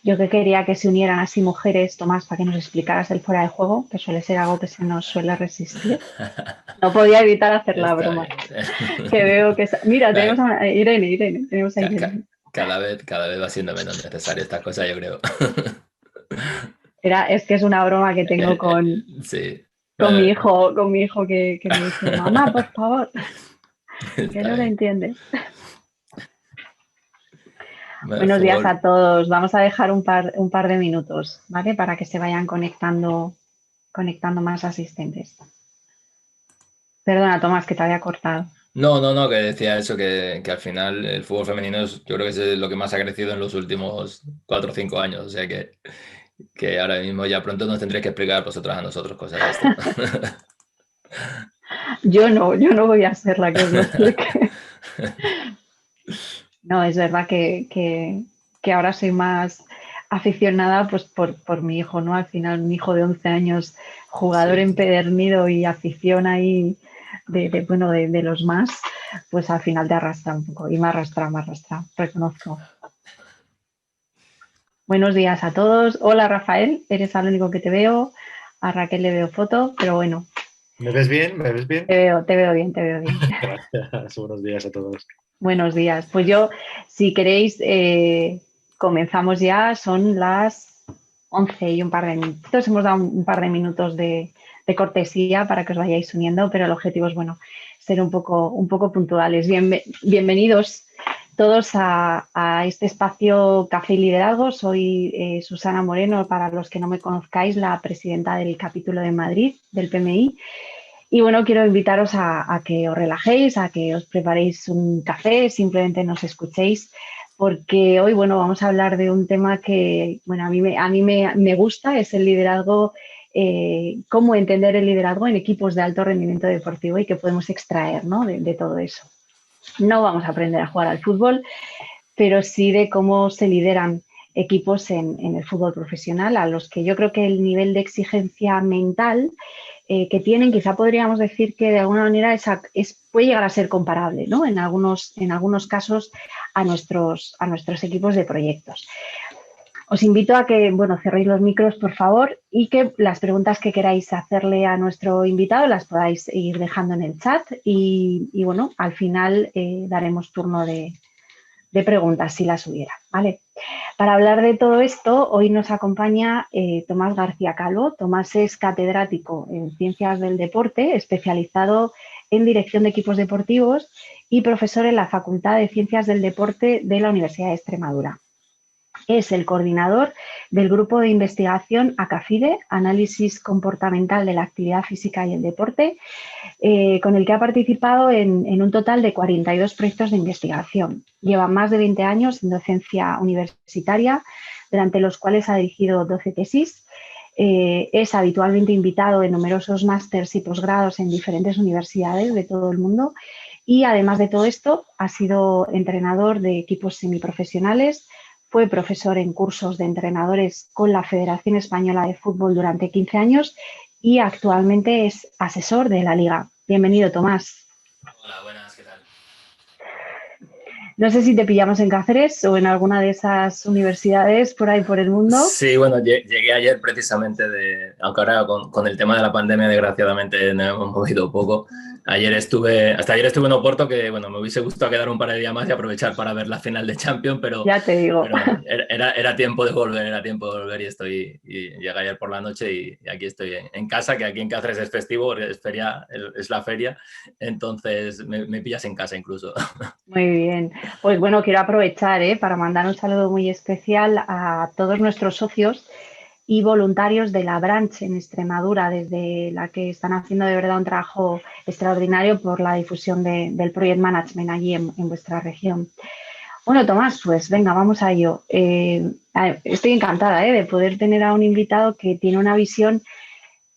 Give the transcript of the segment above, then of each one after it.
Yo que quería que se unieran así mujeres, Tomás, para que nos explicaras el fuera de juego, que suele ser algo que se nos suele resistir. No podía evitar hacer la Está broma. bien. Que veo que... Mira, tenemos Nah, a Irene, tenemos a ca- ca- Irene. cada vez va siendo menos necesaria esta cosa, yo creo. Es que es una broma que tengo Sí. con mi hijo que me dice, mamá, por favor, que Está no lo bien. entiendes. Bueno, Buenos días a fútbol. todos. Vamos a dejar un par de minutos, ¿vale? Para que se vayan conectando más asistentes. Perdona, Tomás, que te había cortado. No, no, no, que decía eso, que al final el fútbol femenino yo creo que es lo que más ha crecido en los últimos 4 o 5 años. O sea que ahora mismo ya pronto nos tendréis que explicar vosotros a nosotros cosas de esto. Yo no voy a ser la que os lo explique. No, es verdad que ahora soy más aficionada pues por mi hijo, ¿no? Al final, mi hijo de 11 años, jugador Sí, empedernido y afición ahí de los más, pues al final te arrastra un poco. Y me arrastra, reconozco. Buenos días a todos. Hola Rafael, eres el único que te veo. A Raquel le veo foto, pero bueno, ¿Me ves bien? ¿Me ves bien? te veo bien, te veo bien. Gracias. Buenos días a todos. Buenos días. Pues yo, si queréis, comenzamos ya. Son las 11 y un par de minutos. Hemos dado un par de minutos de cortesía para que os vayáis uniendo, pero el objetivo es, bueno, ser un poco puntuales. Bienvenidos todos a este espacio Café y Liderazgo. Soy Susana Moreno, para los que no me conozcáis, la presidenta del capítulo de Madrid del PMI. Y bueno, quiero invitaros a que os relajéis, a que os preparéis un café, simplemente nos escuchéis, porque hoy, bueno, vamos a hablar de un tema que, bueno, a mí me gusta, es el liderazgo, cómo entender el liderazgo en equipos de alto rendimiento deportivo y qué podemos extraer, ¿no? de todo eso. No vamos a aprender a jugar al fútbol, pero sí de cómo se lideran equipos en el fútbol profesional, a los que yo creo que el nivel de exigencia mental que tienen, quizá podríamos decir que de alguna manera puede llegar a ser comparable, ¿no? En algunos casos a nuestros equipos de proyectos. Os invito a que, bueno, cerréis los micros, por favor, y que las preguntas que queráis hacerle a nuestro invitado las podáis ir dejando en el chat y bueno, al final daremos turno de preguntas si las hubiera, ¿vale? Para hablar de todo esto, hoy nos acompaña Tomás García Calvo. Tomás es catedrático en Ciencias del Deporte, especializado en Dirección de Equipos Deportivos y profesor en la Facultad de Ciencias del Deporte de la Universidad de Extremadura. Es el coordinador del grupo de investigación ACAFIDE, Análisis Comportamental de la Actividad Física y el Deporte, con el que ha participado en un total de 42 proyectos de investigación. Lleva más de 20 años en docencia universitaria, durante los cuales ha dirigido 12 tesis. Es habitualmente invitado en numerosos másters y posgrados en diferentes universidades de todo el mundo y, además de todo esto, ha sido entrenador de equipos semiprofesionales, fue profesor en cursos de entrenadores con la Federación Española de Fútbol durante 15 años y actualmente es asesor de la Liga. Bienvenido, Tomás. Hola, buenas, ¿qué tal? No sé si te pillamos en Cáceres o en alguna de esas universidades por ahí por el mundo. Sí, bueno, llegué ayer precisamente aunque ahora con el tema de la pandemia desgraciadamente nos hemos movido poco. Hasta ayer estuve en Oporto, que bueno, me hubiese gustado quedar un par de días más y aprovechar para ver la final de Champions, Ya te digo. pero bueno, era tiempo de volver, y llegué ayer por la noche y aquí estoy en casa, que aquí en Cáceres es festivo, es la feria, entonces me pillas en casa incluso. Muy bien. Pues bueno, quiero aprovechar para mandar un saludo muy especial a todos nuestros socios y voluntarios de la Branch en Extremadura, desde la que están haciendo de verdad un trabajo extraordinario por la difusión del Project Management allí en vuestra región. Bueno, Tomás, pues venga, vamos a ello. Estoy encantada de poder tener a un invitado que tiene una visión,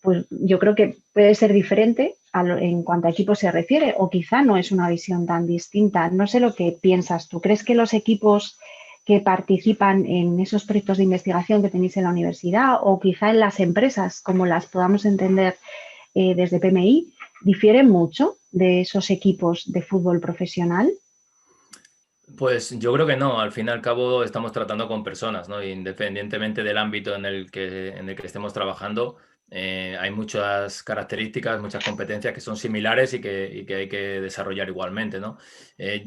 pues yo creo que puede ser diferente en cuanto a equipos se refiere, o quizá no es una visión tan distinta. No sé lo que piensas tú. ¿Crees que los equipos que participan en esos proyectos de investigación que tenéis en la universidad o quizá en las empresas, como las podamos entender desde PMI, difieren mucho de esos equipos de fútbol profesional? Pues yo creo que no, al fin y al cabo estamos tratando con personas, ¿no? Independientemente del ámbito en el que estemos trabajando, hay muchas características, muchas competencias que son similares y que hay que desarrollar igualmente, ¿no?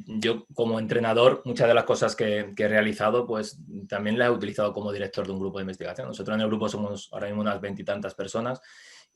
Yo como entrenador, muchas de las cosas que he realizado, pues también las he utilizado como director de un grupo de investigación. Nosotros en el grupo somos ahora mismo unas 20 y tantas personas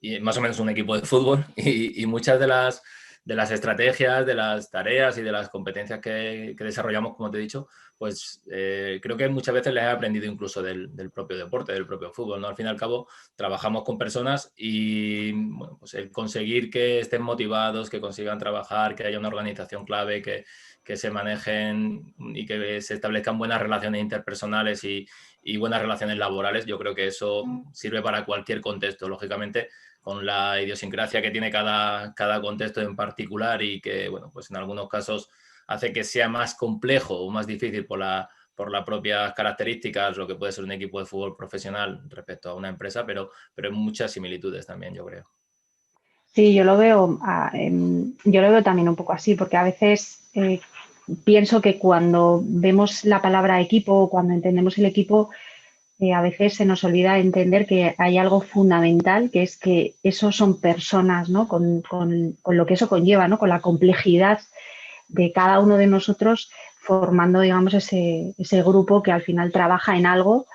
y más o menos un equipo de fútbol y muchas de las estrategias, de las tareas y de las competencias que desarrollamos, como te he dicho, pues creo que muchas veces les he aprendido incluso del propio deporte, del propio fútbol, ¿no? Al fin y al cabo, trabajamos con personas y bueno, pues el conseguir que estén motivados, que consigan trabajar, que haya una organización clave, que se manejen y que se establezcan buenas relaciones interpersonales y buenas relaciones laborales, yo creo que eso sirve para cualquier contexto. Lógicamente, con la idiosincrasia que tiene cada contexto en particular y que, bueno, pues en algunos casos hace que sea más complejo o más difícil por las propias características, lo que puede ser un equipo de fútbol profesional respecto a una empresa, pero hay muchas similitudes también, yo creo. Sí, yo lo veo también un poco así, porque a veces pienso que cuando vemos la palabra equipo o cuando entendemos el equipo, a veces se nos olvida entender que hay algo fundamental, que es que esos son personas, ¿no? Con lo que eso conlleva, ¿no? Con la complejidad de cada uno de nosotros formando, digamos, ese grupo que al final trabaja en algo,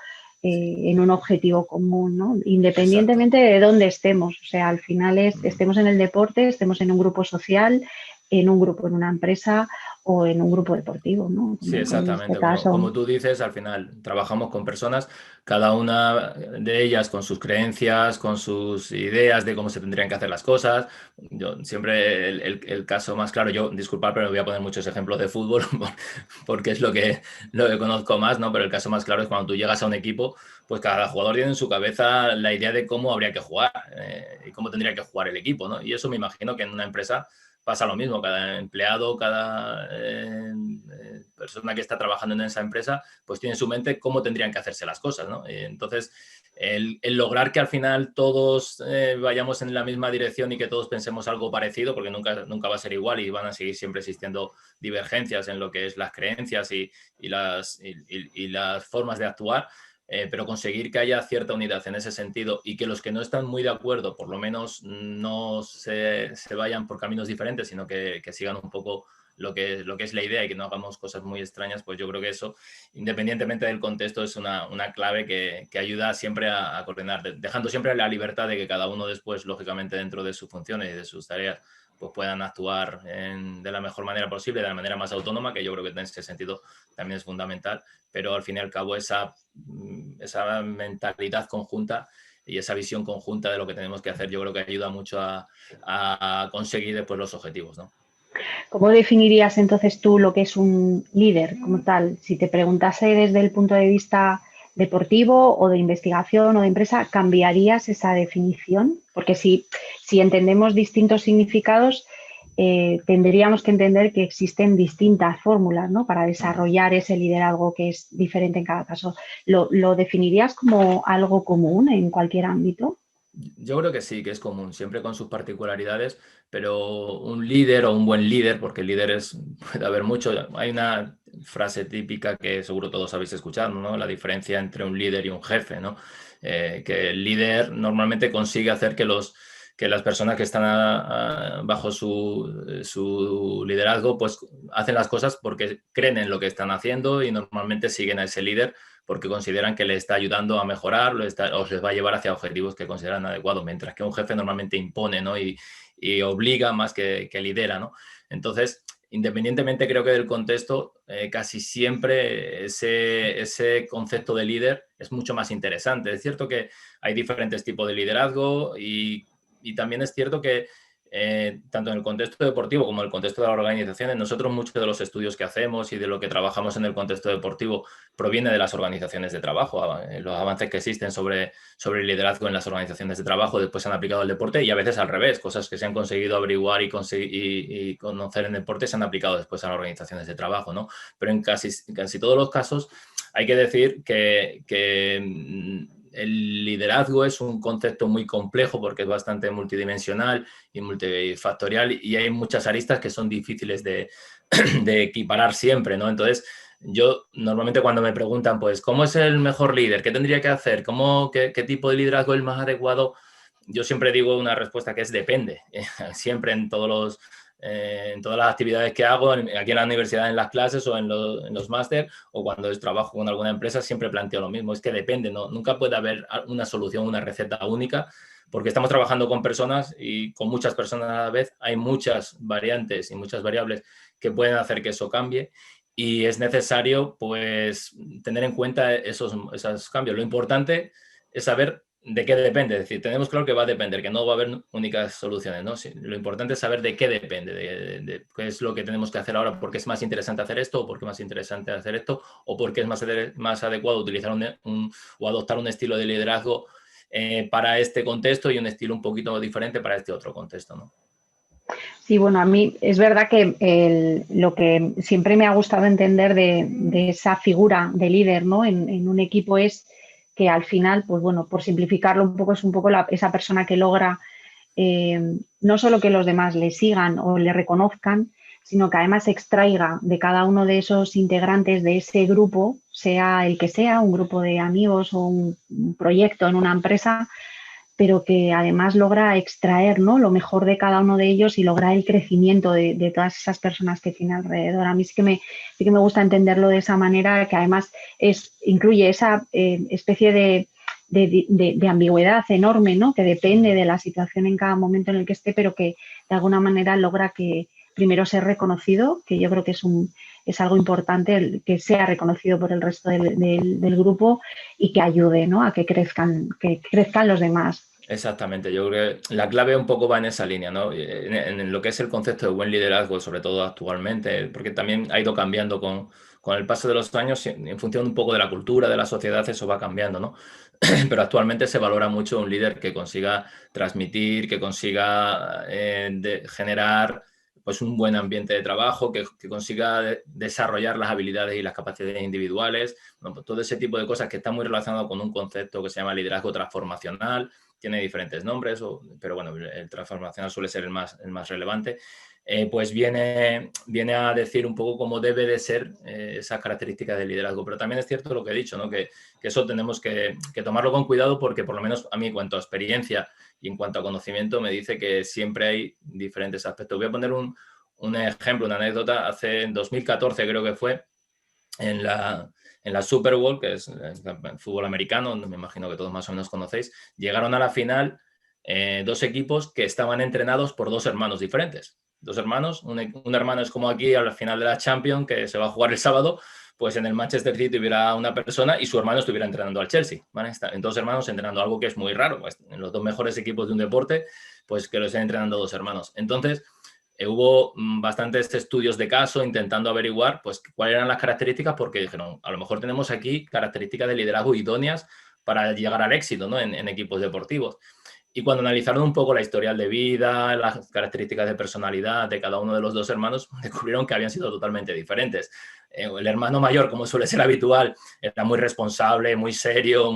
en un objetivo común, ¿no? Exacto. Independientemente de dónde estemos. O sea, al final estemos en el deporte, estemos en un grupo social, en un grupo en una empresa o en un grupo deportivo, ¿no? Sí, Como en este exactamente. caso. Como tú dices, al final trabajamos con personas, cada una de ellas con sus creencias, con sus ideas de cómo se tendrían que hacer las cosas. Yo siempre el caso más claro, yo disculpad, pero voy a poner muchos ejemplos de fútbol porque es lo que conozco más, ¿no? Pero el caso más claro es cuando tú llegas a un equipo, pues cada jugador tiene en su cabeza la idea de cómo habría que jugar y cómo tendría que jugar el equipo, ¿no? Y eso me imagino que en una empresa pasa lo mismo, cada empleado, cada persona que está trabajando en esa empresa, pues tiene en su mente cómo tendrían que hacerse las cosas, ¿no? Entonces, el lograr que al final todos vayamos en la misma dirección y que todos pensemos algo parecido, porque nunca va a ser igual y van a seguir siempre existiendo divergencias en lo que es las creencias y las formas de actuar, pero conseguir que haya cierta unidad en ese sentido y que los que no están muy de acuerdo, por lo menos no se vayan por caminos diferentes, sino que sigan un poco lo que es la idea y que no hagamos cosas muy extrañas, pues yo creo que eso, independientemente del contexto, es una clave que ayuda siempre a coordinar, dejando siempre la libertad de que cada uno después, lógicamente, dentro de sus funciones y de sus tareas, pues puedan actuar de la mejor manera posible, de la manera más autónoma, que yo creo que en ese sentido también es fundamental, pero al fin y al cabo esa mentalidad conjunta y esa visión conjunta de lo que tenemos que hacer, yo creo que ayuda mucho a conseguir después los objetivos, ¿no? ¿Cómo definirías entonces tú lo que es un líder como tal? Si te preguntase desde el punto de vista deportivo o de investigación o de empresa, ¿cambiarías esa definición? Porque si entendemos distintos significados, tendríamos que entender que existen distintas fórmulas, ¿no? Para desarrollar ese liderazgo que es diferente en cada caso. ¿Lo definirías como algo común en cualquier ámbito? Yo creo que sí, que es común, siempre con sus particularidades, pero un líder o un buen líder, porque puede haber mucho. Hay una frase típica que seguro todos habéis escuchado, ¿no? La diferencia entre un líder y un jefe, ¿no? Que el líder normalmente consigue hacer que las personas que están bajo su liderazgo, pues hacen las cosas porque creen en lo que están haciendo y normalmente siguen a ese líder porque consideran que le está ayudando a mejorar o les va a llevar hacia objetivos que consideran adecuados, mientras que un jefe normalmente impone, ¿no? y obliga más que lidera, ¿no? Entonces, independientemente creo que del contexto, casi siempre ese concepto de líder es mucho más interesante. Es cierto que hay diferentes tipos de liderazgo y también es cierto que tanto en el contexto deportivo como en el contexto de las organizaciones, nosotros muchos de los estudios que hacemos y de lo que trabajamos en el contexto deportivo proviene de las organizaciones de trabajo. Los avances que existen sobre el liderazgo en las organizaciones de trabajo después se han aplicado al deporte y a veces al revés. Cosas que se han conseguido averiguar y conocer en deporte se han aplicado después a las organizaciones de trabajo, ¿no? Pero en casi todos los casos hay que decir que el liderazgo es un concepto muy complejo porque es bastante multidimensional y multifactorial y hay muchas aristas que son difíciles de equiparar siempre, ¿no? Entonces, yo normalmente cuando me preguntan, pues, ¿cómo es el mejor líder? ¿Qué tendría que hacer? ¿Qué tipo de liderazgo es el más adecuado? Yo siempre digo una respuesta que es depende. Siempre en todas las actividades que hago, aquí en la universidad, en las clases o en los máster, o cuando trabajo con alguna empresa, siempre planteo lo mismo. Es que depende, ¿no? Nunca puede haber una solución, una receta única, porque estamos trabajando con personas y con muchas personas a la vez. Hay muchas variantes y muchas variables que pueden hacer que eso cambie. Y es necesario, pues, tener en cuenta esos cambios. Lo importante es saber de qué depende. Es decir, tenemos claro que va a depender, que no va a haber únicas soluciones, ¿no? Sí, lo importante es saber de qué depende, de qué es lo que tenemos que hacer ahora, porque es más interesante hacer esto, o porque es más interesante hacer esto, o porque es más adecuado utilizar o adoptar un estilo de liderazgo para este contexto y un estilo un poquito diferente para este otro contexto, ¿no? Sí, bueno, a mí es verdad que lo que siempre me ha gustado entender de esa figura de líder, ¿no? En un equipo es que al final, pues bueno, por simplificarlo un poco, es un poco esa persona que logra no solo que los demás le sigan o le reconozcan, sino que además extraiga de cada uno de esos integrantes de ese grupo, sea el que sea, un grupo de amigos o un proyecto en una empresa, pero que además logra extraer, ¿no?, lo mejor de cada uno de ellos y lograr el crecimiento de todas esas personas que tiene alrededor. A mí sí que me gusta entenderlo de esa manera, que además incluye esa especie de ambigüedad enorme, ¿no?, que depende de la situación en cada momento en el que esté, pero que de alguna manera logra que primero ser reconocido, que yo creo que es algo importante, que sea reconocido por el resto del grupo y que ayude, ¿no?, a que crezcan los demás. Exactamente, yo creo que la clave un poco va en esa línea, ¿no? En lo que es el concepto de buen liderazgo, sobre todo actualmente, porque también ha ido cambiando con el paso de los años, en función un poco de la cultura, de la sociedad, eso va cambiando, ¿no? Pero actualmente se valora mucho un líder que consiga transmitir, que consiga generar, pues, un buen ambiente de trabajo, que consiga desarrollar las habilidades y las capacidades individuales, ¿no? Pues todo ese tipo de cosas que está muy relacionado con un concepto que se llama liderazgo transformacional. Tiene diferentes nombres, pero bueno, el transformacional suele ser el más relevante. Pues viene a decir un poco cómo debe de ser esas características del liderazgo. Pero también es cierto lo que he dicho, ¿no?, que eso tenemos que tomarlo con cuidado, porque por lo menos a mí, en cuanto a experiencia y en cuanto a conocimiento, me dice que siempre hay diferentes aspectos. Voy a poner un ejemplo, una anécdota. En 2014 creo que fue, en la Super Bowl, que es el fútbol americano, me imagino que todos más o menos conocéis, llegaron a la final dos equipos que estaban entrenados por dos hermanos diferentes. Dos hermanos, un hermano es como aquí a la final de la Champions, que se va a jugar el sábado, pues en el Manchester City hubiera una persona y su hermano estuviera entrenando al Chelsea, ¿vale? Están dos hermanos entrenando, algo que es muy raro, pues, en los dos mejores equipos de un deporte, pues que lo estén entrenando dos hermanos. Entonces, hubo bastantes estudios de caso intentando averiguar, pues, cuáles eran las características, porque dijeron, a lo mejor tenemos aquí características de liderazgo idóneas para llegar al éxito, ¿no?, en equipos deportivos. Y cuando analizaron un poco la historial de vida, las características de personalidad de cada uno de los dos hermanos, descubrieron que habían sido totalmente diferentes. El hermano mayor, como suele ser habitual, era muy responsable, muy serio,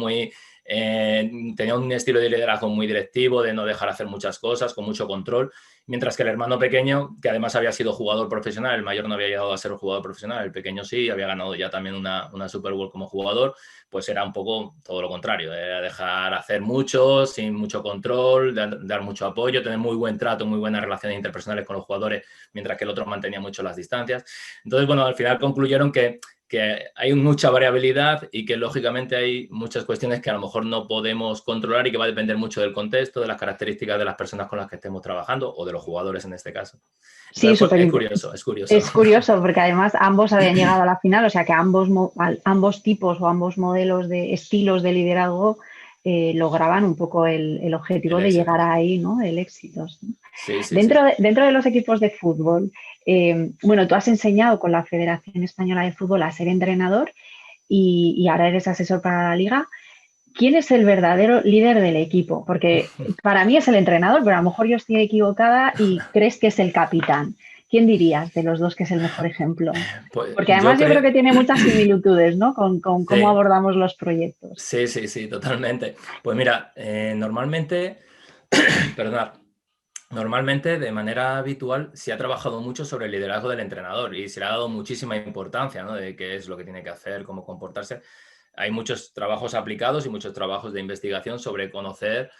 tenía un estilo de liderazgo muy directivo, de no dejar hacer muchas cosas, con mucho control, mientras que el hermano pequeño, que además había sido jugador profesional, el mayor no había llegado a ser un jugador profesional, el pequeño sí, había ganado ya también una Super Bowl como jugador, pues era un poco todo lo contrario, era dejar hacer mucho, sin mucho control, dar mucho apoyo, tener muy buen trato, muy buenas relaciones interpersonales con los jugadores, mientras que el otro mantenía mucho las distancias. Entonces, bueno, al final concluyeron que hay mucha variabilidad y que lógicamente hay muchas cuestiones que a lo mejor no podemos controlar y que va a depender mucho del contexto, de las características de las personas con las que estemos trabajando o de los jugadores en este caso. Sí, entonces, súper es importante. curioso, es curioso. Es curioso porque además ambos habían llegado a la final, o sea que ambos tipos o ambos modelos de estilos de liderazgo lograban un poco el objetivo El de éxito. llegar ahí, ¿no?, el éxito. Sí, sí, Dentro sí. dentro de los equipos de fútbol, bueno, tú has enseñado con la Federación Española de Fútbol a ser entrenador y ahora eres asesor para la liga. ¿Quién es el verdadero líder del equipo? Porque para mí es el entrenador, pero a lo mejor yo estoy equivocada y crees que es el capitán. ¿Quién dirías de los dos que es el mejor ejemplo? Pues Porque además yo creo que tiene muchas similitudes, ¿no?, con cómo Sí, abordamos los proyectos. sí, totalmente. Pues mira, normalmente, perdonad, normalmente, de manera habitual, se ha trabajado mucho sobre el liderazgo del entrenador y se le ha dado muchísima importancia, ¿no? De qué es lo que tiene que hacer, cómo comportarse. Hay muchos trabajos aplicados y muchos trabajos de investigación sobre conocer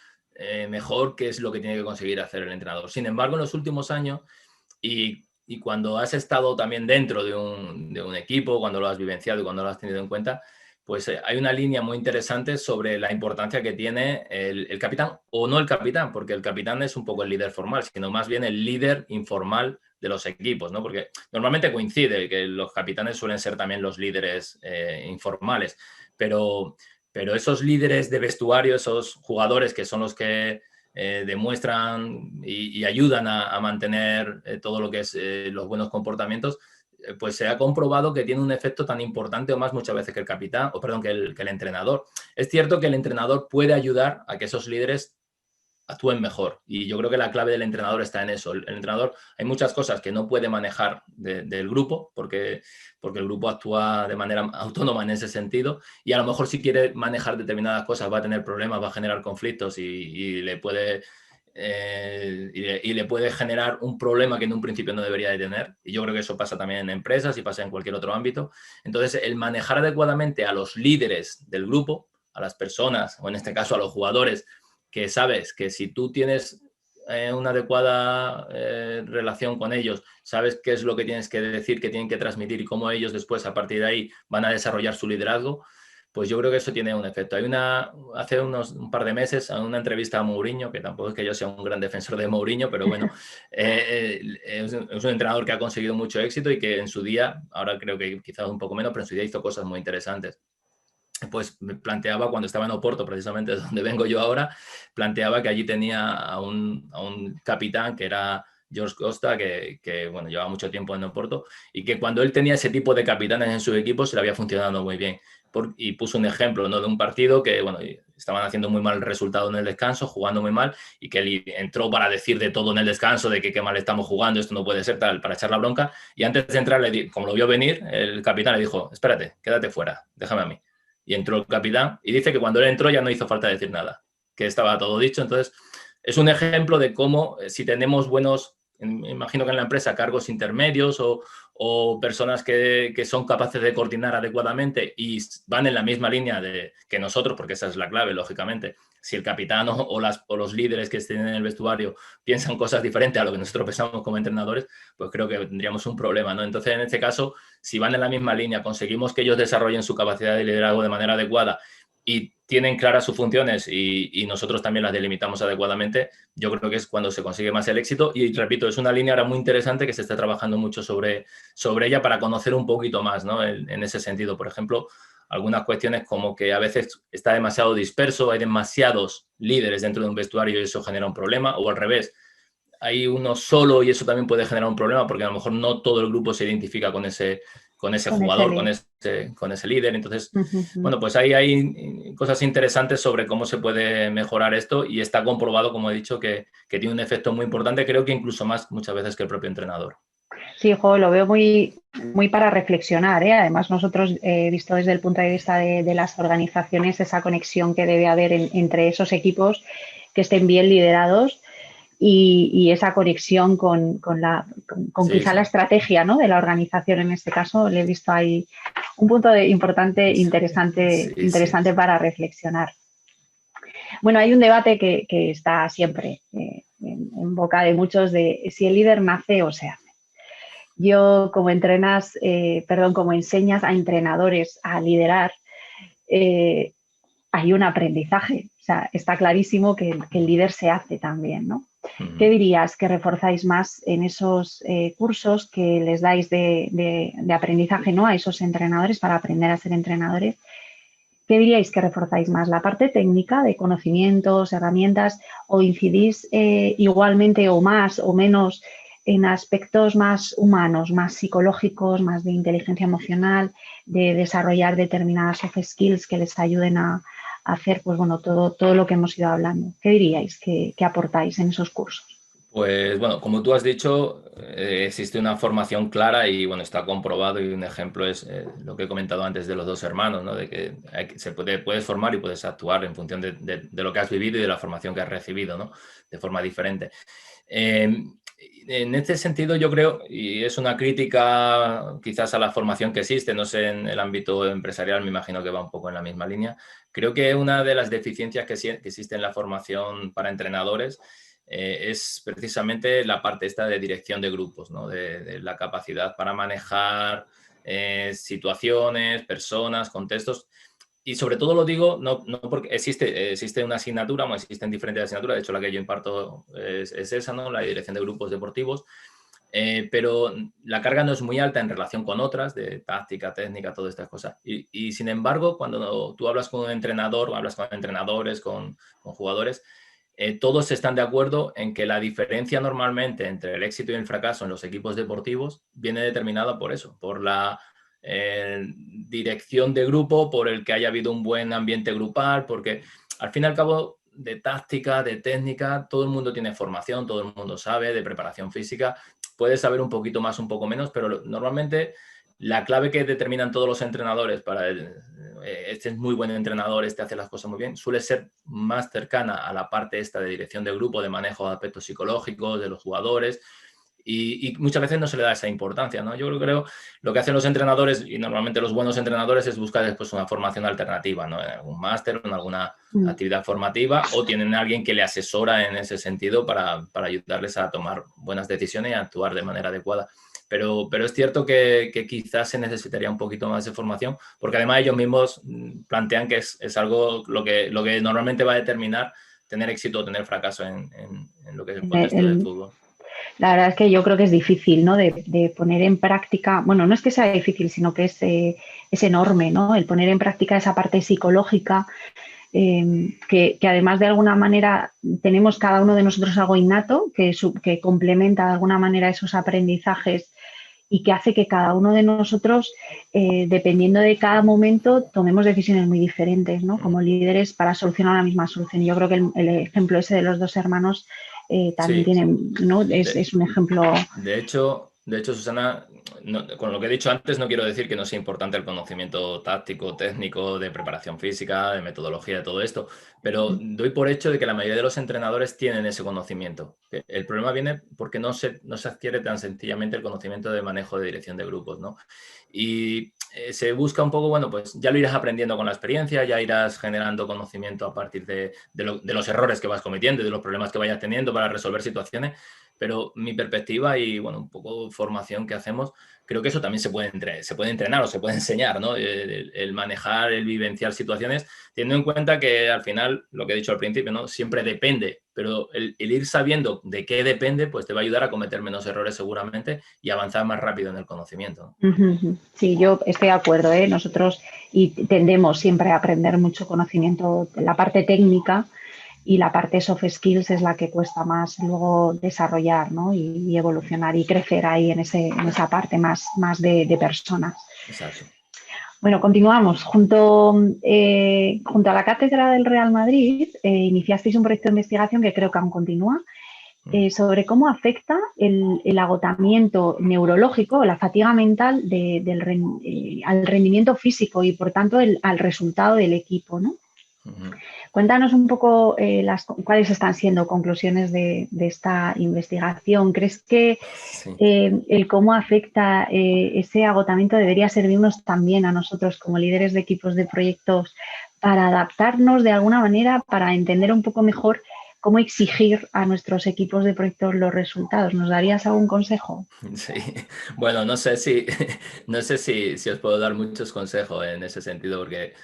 mejor qué es lo que tiene que conseguir hacer el entrenador. Sin embargo, en los últimos años, y cuando has estado también dentro de un equipo, cuando lo has vivenciado y cuando lo has tenido en cuenta, pues hay una línea muy interesante sobre la importancia que tiene el capitán, o no el capitán, porque el capitán es un poco el líder formal, sino más bien el líder informal de los equipos, ¿no? Porque normalmente coincide que los capitanes suelen ser también los líderes informales, pero, pero esos líderes de vestuario, esos jugadores que son los que demuestran y ayudan a mantener todo lo que es los buenos comportamientos, pues se ha comprobado que tiene un efecto tan importante o más muchas veces que el capitán, o perdón, que el entrenador. Es cierto que el entrenador puede ayudar a que esos líderes actúen mejor. Y yo creo que la clave del entrenador está en eso. El entrenador, hay muchas cosas que no puede manejar del grupo porque el grupo actúa de manera autónoma en ese sentido y a lo mejor si quiere manejar determinadas cosas va a tener problemas, va a generar conflictos y le puede... y le puede generar un problema que en un principio no debería de tener. Y yo creo que eso pasa también en empresas y pasa en cualquier otro ámbito. Entonces, el manejar adecuadamente a los líderes del grupo, a las personas, o en este caso a los jugadores, que sabes que si tú tienes una adecuada relación con ellos, sabes qué es lo que tienes que decir, qué tienen que transmitir y cómo ellos después, a partir de ahí, van a desarrollar su liderazgo, pues yo creo que eso tiene un efecto. Hace un par de meses, en una entrevista a Mourinho, que tampoco es que yo sea un gran defensor de Mourinho, pero bueno, es un entrenador que ha conseguido mucho éxito y que en su día, ahora creo que quizás un poco menos, pero en su día hizo cosas muy interesantes. Pues me planteaba, cuando estaba en Oporto, precisamente donde vengo yo ahora, planteaba que allí tenía a un capitán que era George Costa, que bueno, llevaba mucho tiempo en Oporto, y que cuando él tenía ese tipo de capitanes en su equipo se le había funcionado muy bien. Y puso un ejemplo, ¿no?, de un partido que, bueno, estaban haciendo muy mal el resultado en el descanso, jugando muy mal, y que él entró para decir de todo en el descanso, de que qué mal estamos jugando, esto no puede ser, tal, para echar la bronca, y antes de entrar, como lo vio venir, el capitán le dijo: espérate, quédate fuera, déjame a mí. Y entró el capitán y dice que cuando él entró ya no hizo falta decir nada, que estaba todo dicho. Entonces, es un ejemplo de cómo si tenemos buenos, imagino que en la empresa, cargos intermedios o personas que son capaces de coordinar adecuadamente y van en la misma línea que nosotros, porque esa es la clave, lógicamente. Si el capitán o los líderes que estén en el vestuario piensan cosas diferentes a lo que nosotros pensamos como entrenadores, pues creo que tendríamos un problema, ¿no? Entonces, en este caso, si van en la misma línea, conseguimos que ellos desarrollen su capacidad de liderazgo de manera adecuada y tienen claras sus funciones y nosotros también las delimitamos adecuadamente, yo creo que es cuando se consigue más el éxito. Y repito, es una línea ahora muy interesante que se está trabajando mucho sobre ella para conocer un poquito más, ¿no?, en ese sentido. Por ejemplo, algunas cuestiones como que a veces está demasiado disperso, hay demasiados líderes dentro de un vestuario y eso genera un problema, o al revés, hay uno solo y eso también puede generar un problema porque a lo mejor no todo el grupo se identifica con ese jugador, con ese líder. Entonces, bueno, pues ahí hay cosas interesantes sobre cómo se puede mejorar esto y está comprobado, como he dicho, que tiene un efecto muy importante, creo que incluso más muchas veces que el propio entrenador. Sí, lo veo muy, muy para reflexionar, ¿eh? Además, nosotros, visto desde el punto de vista de las organizaciones, esa conexión que debe haber entre esos equipos que estén bien liderados y esa conexión con quizá la estrategia, ¿no?, de la organización en este caso. Le he visto ahí un punto importante, interesante para reflexionar. Bueno, hay un debate que está siempre en boca de muchos de si el líder nace o se hace. Yo, como como enseñas a entrenadores a liderar, hay un aprendizaje. O sea, está clarísimo que el líder se hace también, ¿no? ¿Qué dirías que reforzáis más en esos cursos que les dais de aprendizaje, ¿no?, a esos entrenadores para aprender a ser entrenadores? ¿Qué diríais que reforzáis más? ¿La parte técnica de conocimientos, herramientas, o incidís igualmente o más o menos en aspectos más humanos, más psicológicos, más de inteligencia emocional, de desarrollar determinadas soft skills que les ayuden a hacer, pues bueno, todo lo que hemos ido hablando? ¿Qué diríais que aportáis en esos cursos? Pues bueno, como tú has dicho, existe una formación clara y bueno, está comprobado y un ejemplo es lo que he comentado antes de los dos hermanos, ¿no? De que puedes formar y puedes actuar en función de lo que has vivido y de la formación que has recibido, ¿no? De forma diferente. Eh, en este sentido yo creo, y es una crítica quizás a la formación que existe, no sé, en el ámbito empresarial me imagino que va un poco en la misma línea, creo que una de las deficiencias que existe en la formación para entrenadores es precisamente la parte esta de dirección de grupos, ¿no? De la capacidad para manejar situaciones, personas, contextos. Y sobre todo lo digo, no porque existe una asignatura, o existen diferentes asignaturas, de hecho la que yo imparto es esa, ¿no? La dirección de grupos deportivos, pero la carga no es muy alta en relación con otras, de táctica, técnica, todas estas cosas. Y sin embargo, cuando tú hablas con un entrenador, o hablas con entrenadores, con jugadores, todos están de acuerdo en que la diferencia normalmente entre el éxito y el fracaso en los equipos deportivos viene determinada por eso, por la dirección de grupo, por el que haya habido un buen ambiente grupal, porque al fin y al cabo de táctica, de técnica, todo el mundo tiene formación, todo el mundo sabe de preparación física, puedes saber un poquito más, un poco menos, pero normalmente la clave que determinan todos los entrenadores para este es muy buen entrenador, este hace las cosas muy bien, suele ser más cercana a la parte esta de dirección de grupo, de manejo de aspectos psicológicos de los jugadores, y muchas veces no se le da esa importancia, ¿no? Yo creo lo que hacen los entrenadores, y normalmente los buenos entrenadores, es buscar después una formación alternativa, ¿no? En algún máster, en alguna actividad formativa, o tienen a alguien que le asesora en ese sentido para ayudarles a tomar buenas decisiones y a actuar de manera adecuada. Pero es cierto que quizás se necesitaría un poquito más de formación, porque además ellos mismos plantean que es algo lo que normalmente va a determinar tener éxito o tener fracaso en lo que es el contexto del fútbol. La verdad es que yo creo que es difícil, ¿no? De poner en práctica, bueno, no es que sea difícil, sino que es enorme, ¿no? El poner en práctica esa parte psicológica, que además de alguna manera tenemos cada uno de nosotros algo innato que complementa de alguna manera esos aprendizajes y que hace que cada uno de nosotros, dependiendo de cada momento, tomemos decisiones muy diferentes, ¿no? Como líderes para solucionar la misma solución. Yo creo que el ejemplo ese de los dos hermanos también Sí. tiene, ¿no? Es un ejemplo. De hecho, Susana, con lo que he dicho antes, no quiero decir que no sea importante el conocimiento táctico, técnico, de preparación física, de metodología, de todo esto, pero doy por hecho de que la mayoría de los entrenadores tienen ese conocimiento. El problema viene porque no se adquiere tan sencillamente el conocimiento de manejo de dirección de grupos, ¿no? Y se busca un poco, bueno, pues ya lo irás aprendiendo con la experiencia, ya irás generando conocimiento a partir de los errores que vas cometiendo y de los problemas que vayas teniendo para resolver situaciones. Pero mi perspectiva y, bueno, un poco formación que hacemos, creo que eso también se puede entrenar o se puede enseñar, ¿no? El manejar, el vivenciar situaciones, teniendo en cuenta que al final, lo que he dicho al principio, ¿no? Siempre depende, pero el ir sabiendo de qué depende, pues te va a ayudar a cometer menos errores seguramente y avanzar más rápido en el conocimiento, ¿no? Sí, yo estoy de acuerdo, ¿eh? Nosotros tendemos siempre a aprender mucho conocimiento, la parte técnica, y la parte soft skills es la que cuesta más luego desarrollar, ¿no? y evolucionar y crecer ahí en esa parte más de personas. Exacto. Bueno, continuamos. Junto a la cátedra del Real Madrid iniciasteis un proyecto de investigación que creo que aún continúa, sobre cómo afecta el agotamiento neurológico o la fatiga mental al rendimiento físico y, por tanto, al resultado del equipo, ¿no? Cuéntanos un poco cuáles están siendo conclusiones de esta investigación. ¿Crees que el cómo afecta ese agotamiento debería servirnos también a nosotros como líderes de equipos de proyectos para adaptarnos de alguna manera, para entender un poco mejor cómo exigir a nuestros equipos de proyectos los resultados? ¿Nos darías algún consejo? Sí, bueno, no sé si os puedo dar muchos consejos en ese sentido, porque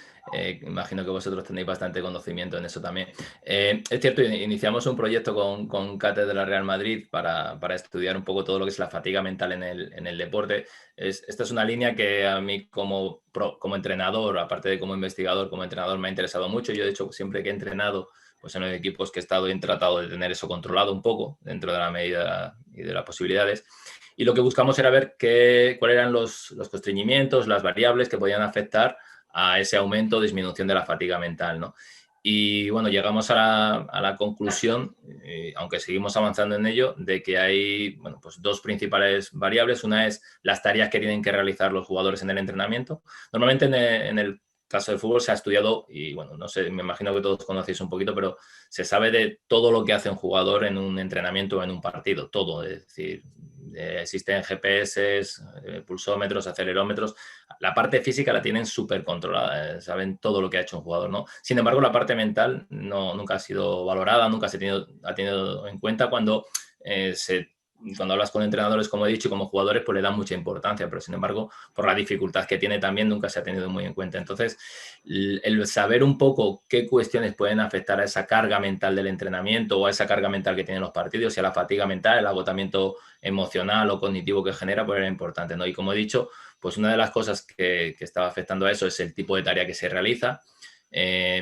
imagino que vosotros tenéis bastante conocimiento en eso también. Es cierto, iniciamos un proyecto con Cátedra Real Madrid para estudiar un poco todo lo que es la fatiga mental en el deporte. Esta es una línea que a mí como entrenador, aparte de como investigador, como entrenador me ha interesado mucho. Yo, de hecho, siempre que he entrenado, pues en los equipos que he estado he tratado de tener eso controlado un poco dentro de la medida y de las posibilidades. Y lo que buscamos era ver cuáles eran los constreñimientos, las variables que podían afectar a ese aumento o disminución de la fatiga mental, ¿no? Y bueno, llegamos a la conclusión, aunque seguimos avanzando en ello, de que hay bueno, pues dos principales variables. Una es las tareas que tienen que realizar los jugadores en el entrenamiento. Normalmente en el caso del fútbol se ha estudiado, y bueno, no sé, me imagino que todos conocéis un poquito, pero se sabe de todo lo que hace un jugador en un entrenamiento o en un partido, todo. Es decir, existen GPS, pulsómetros, acelerómetros. La parte física la tienen súper controlada, saben todo lo que ha hecho un jugador, ¿no? Sin embargo, la parte mental nunca ha sido valorada, nunca ha tenido en cuenta cuando hablas con entrenadores, como he dicho, y como jugadores, pues le dan mucha importancia, pero sin embargo, por la dificultad que tiene también, nunca se ha tenido muy en cuenta. Entonces, el saber un poco qué cuestiones pueden afectar a esa carga mental del entrenamiento o a esa carga mental que tienen los partidos y a la fatiga mental, el agotamiento emocional o cognitivo que genera, pues era importante, ¿no? Y como he dicho, pues una de las cosas que estaba afectando a eso es el tipo de tarea que se realiza,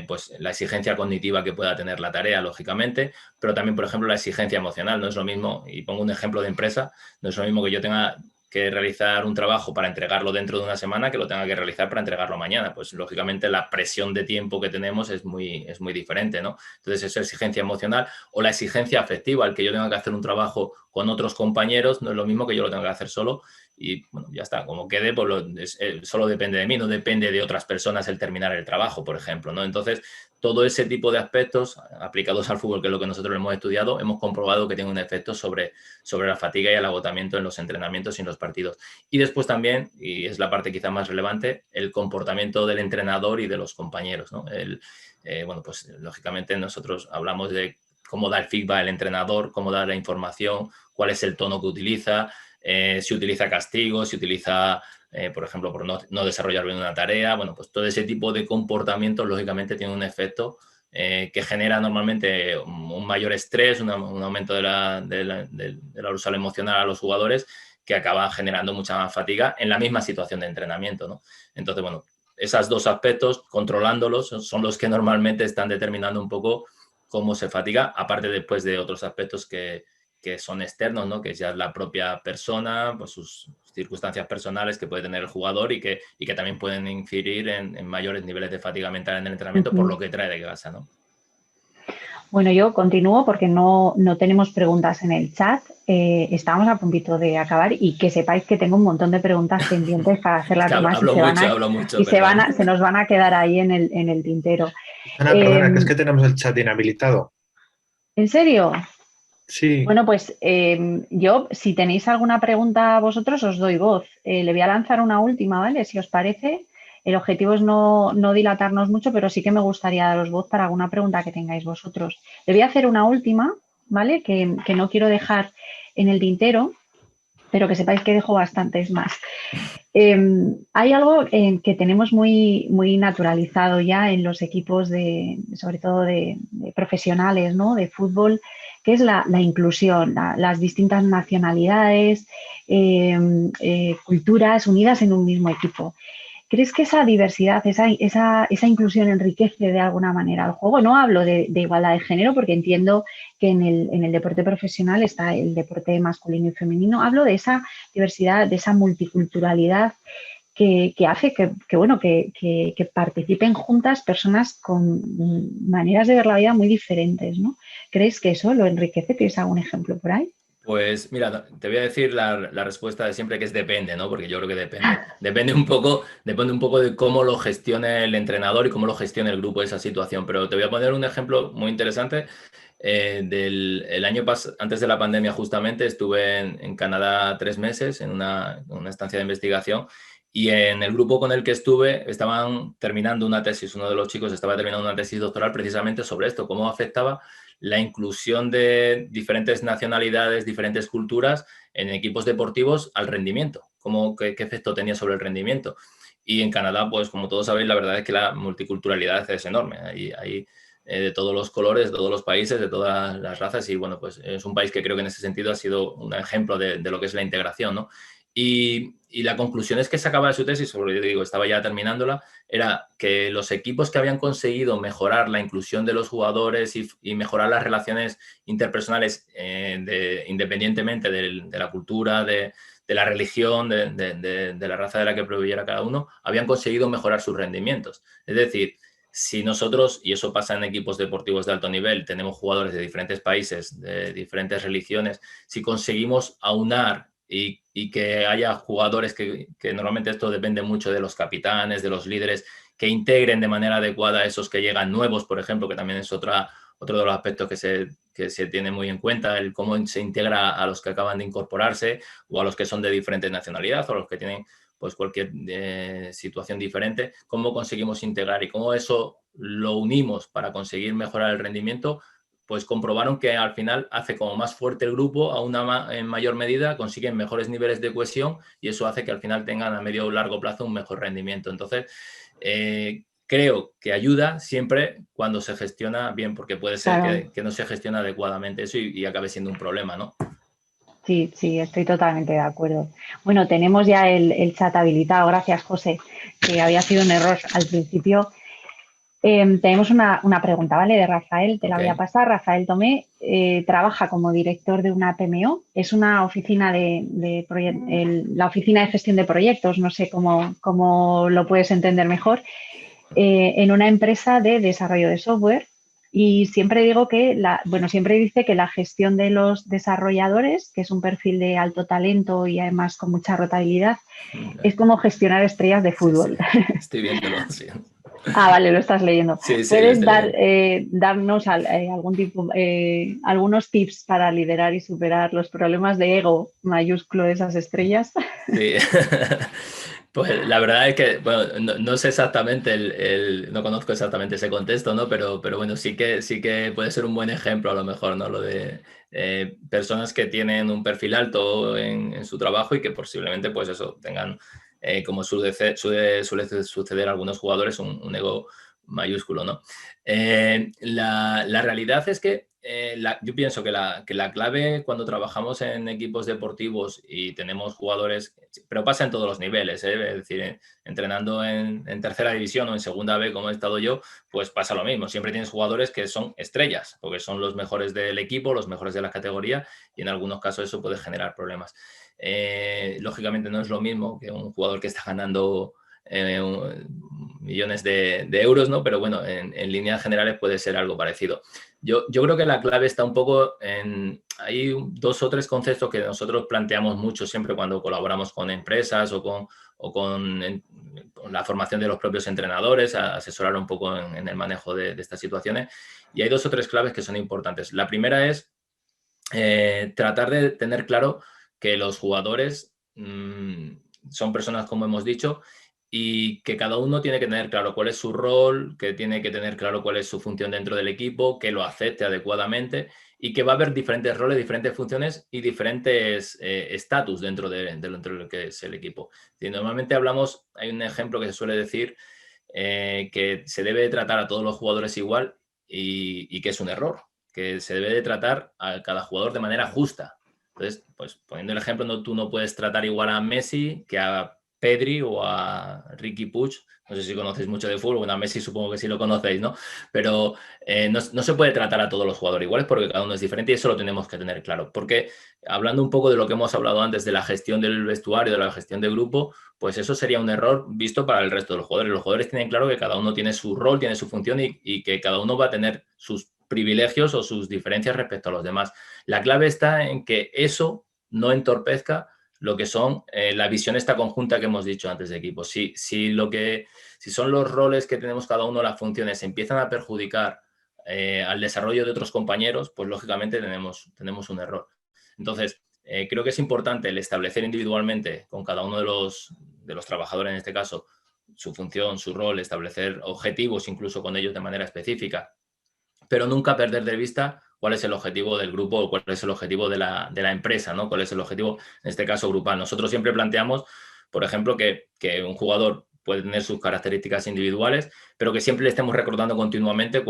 pues la exigencia cognitiva que pueda tener la tarea, lógicamente, pero también, por ejemplo, la exigencia emocional. No es lo mismo, y pongo un ejemplo de empresa, no es lo mismo que yo tenga que realizar un trabajo para entregarlo dentro de una semana que lo tenga que realizar para entregarlo mañana. Pues lógicamente la presión de tiempo que tenemos es muy diferente, ¿no? Entonces esa exigencia emocional o la exigencia afectiva, el que yo tenga que hacer un trabajo con otros compañeros, no es lo mismo que yo lo tenga que hacer solo. Y bueno, ya está, como quede, pues solo depende de mí, no depende de otras personas el terminar el trabajo, por ejemplo, ¿no? Entonces, todo ese tipo de aspectos aplicados al fútbol, que es lo que nosotros hemos estudiado, hemos comprobado que tiene un efecto sobre la fatiga y el agotamiento en los entrenamientos y en los partidos. Y después también, y es la parte quizá más relevante, el comportamiento del entrenador y de los compañeros, ¿no? Bueno, pues lógicamente nosotros hablamos de cómo da el feedback el entrenador, cómo da la información, cuál es el tono que utiliza, si utiliza castigos, si utiliza, por ejemplo, por no desarrollar bien una tarea. Bueno, pues todo ese tipo de comportamientos, lógicamente, tiene un efecto que genera normalmente un mayor estrés, un aumento de la arousal emocional a los jugadores, que acaba generando mucha más fatiga en la misma situación de entrenamiento, ¿no? Entonces, bueno, esos dos aspectos, controlándolos, son los que normalmente están determinando un poco cómo se fatiga, aparte después de otros aspectos que son externos, ¿no? Que es ya la propia persona, pues sus circunstancias personales que puede tener el jugador y que también pueden incidir en mayores niveles de fatiga mental en el entrenamiento por lo que trae de casa, ¿no? Bueno, yo continúo porque no tenemos preguntas en el chat. Estamos a puntito de acabar y que sepáis que tengo un montón de preguntas pendientes para hacer Es las que demás hablo mucho, perdón. se nos van a quedar ahí en el tintero. Perdona, que es que tenemos el chat inhabilitado. ¿En serio? Sí. Bueno, pues yo, si tenéis alguna pregunta vosotros, os doy voz. Le voy a lanzar una última, ¿vale? Si os parece. El objetivo es no dilatarnos mucho, pero sí que me gustaría daros voz para alguna pregunta que tengáis vosotros. Le voy a hacer una última, ¿vale? Que no quiero dejar en el tintero, pero que sepáis que dejo bastantes más. Hay algo que tenemos muy naturalizado ya en los equipos, sobre todo de profesionales, ¿no? De fútbol, que es la inclusión, las distintas nacionalidades, culturas unidas en un mismo equipo. ¿Crees que esa diversidad, esa inclusión enriquece de alguna manera el juego? No hablo de igualdad de género porque entiendo que en el deporte profesional está el deporte masculino y femenino. Hablo de esa diversidad, de esa multiculturalidad que hace que participen juntas personas con maneras de ver la vida muy diferentes, ¿no? ¿Crees que eso lo enriquece? ¿Tienes algún ejemplo por ahí? Pues mira, te voy a decir la respuesta de siempre, que es depende, ¿no? Porque yo creo que depende. Depende un poco de cómo lo gestione el entrenador y cómo lo gestione el grupo esa situación. Pero te voy a poner un ejemplo muy interesante. El año pasado, antes de la pandemia justamente, estuve en Canadá 3 meses en una estancia de investigación, y en el grupo con el que estuve estaban terminando una tesis. Uno de los chicos estaba terminando una tesis doctoral precisamente sobre esto, cómo afectaba la inclusión de diferentes nacionalidades, diferentes culturas en equipos deportivos al rendimiento, qué efecto tenía sobre el rendimiento. Y en Canadá, pues como todos sabéis, la verdad es que la multiculturalidad es enorme. Hay de todos los colores, de todos los países, de todas las razas, y bueno, pues es un país que creo que en ese sentido ha sido un ejemplo de lo que es la integración, ¿no? Y la conclusión es que sacaba de su tesis, porque yo digo, estaba ya terminándola, era que los equipos que habían conseguido mejorar la inclusión de los jugadores y mejorar las relaciones interpersonales independientemente de la cultura, de la religión, de la raza de la que proveyera cada uno, habían conseguido mejorar sus rendimientos. Es decir, si nosotros, y eso pasa en equipos deportivos de alto nivel, tenemos jugadores de diferentes países, de diferentes religiones, si conseguimos aunar y que haya jugadores que normalmente esto depende mucho de los capitanes, de los líderes, que integren de manera adecuada a esos que llegan nuevos, por ejemplo, que también es otro de los aspectos que se tiene muy en cuenta, el cómo se integra a los que acaban de incorporarse o a los que son de diferente nacionalidad o a los que tienen pues cualquier situación diferente, cómo conseguimos integrar y cómo eso lo unimos para conseguir mejorar el rendimiento, pues comprobaron que al final hace como más fuerte el grupo, en mayor medida consiguen mejores niveles de cohesión y eso hace que al final tengan a medio o largo plazo un mejor rendimiento. Entonces, creo que ayuda siempre cuando se gestiona bien, porque puede ser Claro. que no se gestiona adecuadamente eso y acabe siendo un problema, ¿no? Sí, sí, estoy totalmente de acuerdo. Bueno, tenemos ya el chat habilitado. Gracias, José, que había sido un error al principio. Tenemos una pregunta, ¿vale? De Rafael, te la voy a pasar. Rafael Tomé trabaja como director de una PMO. Es una oficina la oficina de gestión de proyectos, no sé cómo lo puedes entender mejor, en una empresa de desarrollo de software. Y siempre digo siempre dice que la gestión de los desarrolladores, que es un perfil de alto talento y además con mucha rotabilidad, es como gestionar estrellas de fútbol. Sí, sí. Estoy viéndolo, sí. Ah, vale, lo estás leyendo. Sí, sí, ¿Puedes darnos algunos tips para liderar y superar los problemas de ego mayúsculo de esas estrellas? Sí. Pues la verdad es que, bueno, no sé exactamente no conozco exactamente ese contexto, ¿no? Pero bueno, sí que puede ser un buen ejemplo a lo mejor, ¿no? Lo de personas que tienen un perfil alto en su trabajo y que posiblemente, pues eso, tengan, como suele suceder a algunos jugadores, un ego mayúsculo, ¿no? La realidad es que yo pienso que la clave cuando trabajamos en equipos deportivos y tenemos jugadores, pero pasa en todos los niveles, es decir, entrenando en tercera división o en segunda B como he estado yo, pues pasa lo mismo. Siempre tienes jugadores que son estrellas, porque son los mejores del equipo, los mejores de la categoría y en algunos casos eso puede generar problemas. Lógicamente no es lo mismo que un jugador que está ganando millones de euros, ¿no? Pero bueno, en líneas generales puede ser algo parecido. Yo creo que la clave está un poco hay 2 o 3 conceptos que nosotros planteamos mucho siempre cuando colaboramos con empresas o con la formación de los propios entrenadores, a asesorar un poco en el manejo de estas situaciones. Y hay 2 o 3 claves que son importantes. La primera es tratar de tener claro que los jugadores son personas, como hemos dicho, y que cada uno tiene que tener claro cuál es su rol, que tiene que tener claro cuál es su función dentro del equipo, que lo acepte adecuadamente y que va a haber diferentes roles, diferentes funciones y diferentes estatus dentro de lo que es el equipo. Y normalmente hay un ejemplo que se suele decir que se debe tratar a todos los jugadores igual y que es un error, que se debe de tratar a cada jugador de manera justa. Entonces, pues poniendo el ejemplo, tú no puedes tratar igual a Messi que a Pedri o a Riqui Puig. No sé si conocéis mucho de fútbol, bueno, a Messi supongo que sí lo conocéis, ¿no? Pero no se puede tratar a todos los jugadores iguales porque cada uno es diferente y eso lo tenemos que tener claro. Porque hablando un poco de lo que hemos hablado antes de la gestión del vestuario, de la gestión del grupo, pues eso sería un error visto para el resto de los jugadores. Los jugadores tienen claro que cada uno tiene su rol, tiene su función y que cada uno va a tener sus privilegios o sus diferencias respecto a los demás. La clave está en que eso no entorpezca lo que son la visión esta conjunta que hemos dicho antes de equipo. Si son los roles que tenemos cada uno, las funciones, empiezan a perjudicar al desarrollo de otros compañeros, pues lógicamente tenemos un error. Entonces, creo que es importante el establecer individualmente con cada uno de los trabajadores, en este caso, su función, su rol, establecer objetivos incluso con ellos de manera específica, pero nunca perder de vista cuál es el objetivo del grupo o cuál es el objetivo de la empresa, ¿no? Cuál es el objetivo, en este caso, grupal. Nosotros siempre planteamos, por ejemplo, que un jugador puede tener sus características individuales, pero que siempre le estemos recordando continuamente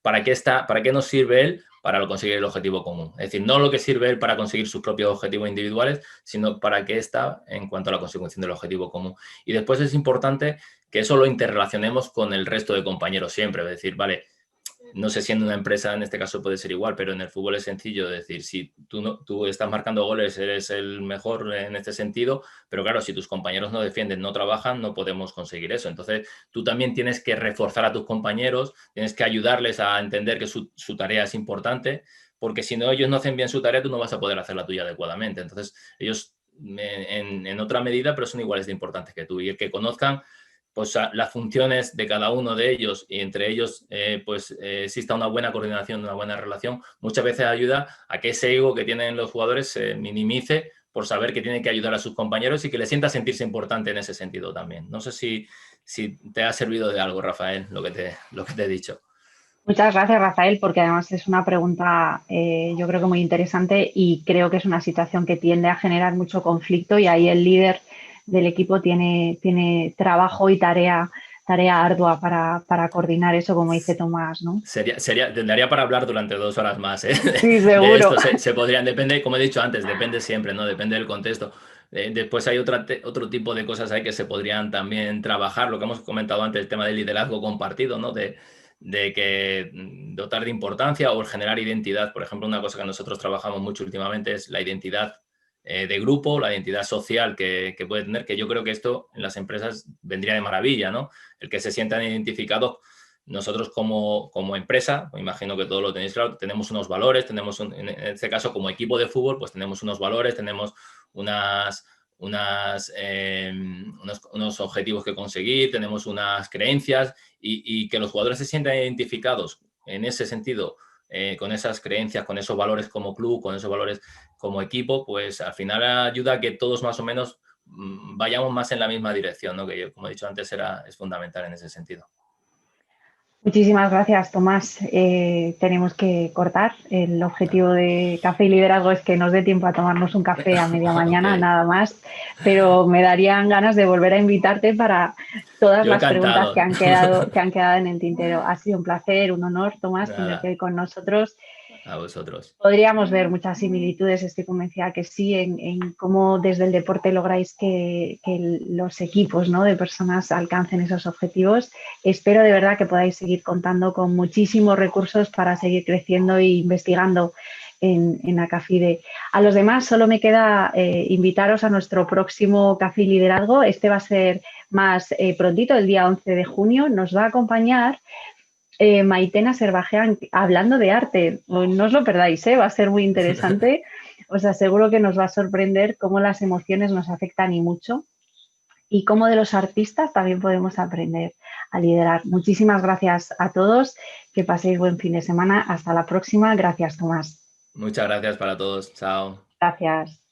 para qué nos sirve él para conseguir el objetivo común. Es decir, no lo que sirve él para conseguir sus propios objetivos individuales, sino para qué está en cuanto a la consecución del objetivo común. Y después es importante que eso lo interrelacionemos con el resto de compañeros siempre. Es decir, vale, no sé si en una empresa en este caso puede ser igual, pero en el fútbol es sencillo decir, si tú estás marcando goles, eres el mejor en este sentido, pero claro, si tus compañeros no defienden, no trabajan, no podemos conseguir eso. Entonces, tú también tienes que reforzar a tus compañeros, tienes que ayudarles a entender que su tarea es importante, porque si no, ellos no hacen bien su tarea, tú no vas a poder hacer la tuya adecuadamente. Entonces, ellos en otra medida, pero son iguales de importantes que tú. Y el que conozcan pues las funciones de cada uno de ellos y entre ellos exista una buena coordinación, una buena relación, muchas veces ayuda a que ese ego que tienen los jugadores se minimice por saber que tienen que ayudar a sus compañeros y que les sienta sentirse importante en ese sentido también. No sé si te ha servido de algo, Rafael, lo que te he dicho. Muchas gracias, Rafael, porque además es una pregunta yo creo que muy interesante y creo que es una situación que tiende a generar mucho conflicto y ahí el líder del equipo tiene trabajo y tarea ardua para coordinar eso, como dice Tomás, ¿no? Tendría para hablar durante 2 horas más, ¿eh? Sí, seguro. De esto se podrían, depende, como he dicho antes, depende siempre, ¿no? Depende del contexto. Después hay otro tipo de cosas ahí que se podrían también trabajar, lo que hemos comentado antes, el tema del liderazgo compartido, ¿no? De que dotar de importancia o generar identidad. Por ejemplo, una cosa que nosotros trabajamos mucho últimamente es la identidad de grupo, la identidad social que puede tener, que yo creo que esto en las empresas vendría de maravilla, ¿no? El que se sientan identificados. Nosotros como empresa, me imagino que todos lo tenéis claro, tenemos unos valores, en este caso como equipo de fútbol, pues tenemos unos valores, tenemos unos objetivos que conseguir, tenemos unas creencias y que los jugadores se sientan identificados en ese sentido, con esas creencias, con esos valores como club, con esos valores como equipo, pues al final ayuda a que todos más o menos vayamos más en la misma dirección, ¿no? Que yo, como he dicho antes, es fundamental en ese sentido. Muchísimas gracias, Tomás. Tenemos que cortar. El objetivo de Café y Liderazgo es que nos dé tiempo a tomarnos un café a media mañana, Okay. Nada más. Pero me darían ganas de volver a invitarte para todas Yo las preguntas encantado. que han quedado en el tintero. Ha sido un placer, un honor, Tomás, tenerte hoy con nosotros. A vosotros. Podríamos ver muchas similitudes, estoy convencida que sí, en cómo desde el deporte lográis que los equipos, ¿no?, de personas alcancen esos objetivos. Espero de verdad que podáis seguir contando con muchísimos recursos para seguir creciendo e investigando en Acafide. A los demás solo me queda invitaros a nuestro próximo Café y Liderazgo. Este va a ser más prontito, el día 11 de junio. Nos va a acompañar Maitena Serbajean hablando de arte. No os lo perdáis, va a ser muy interesante. Os aseguro que nos va a sorprender cómo las emociones nos afectan y mucho y cómo de los artistas también podemos aprender a liderar. Muchísimas gracias a todos, que paséis buen fin de semana. Hasta la próxima. Gracias, Tomás. Muchas gracias para todos. Chao. Gracias.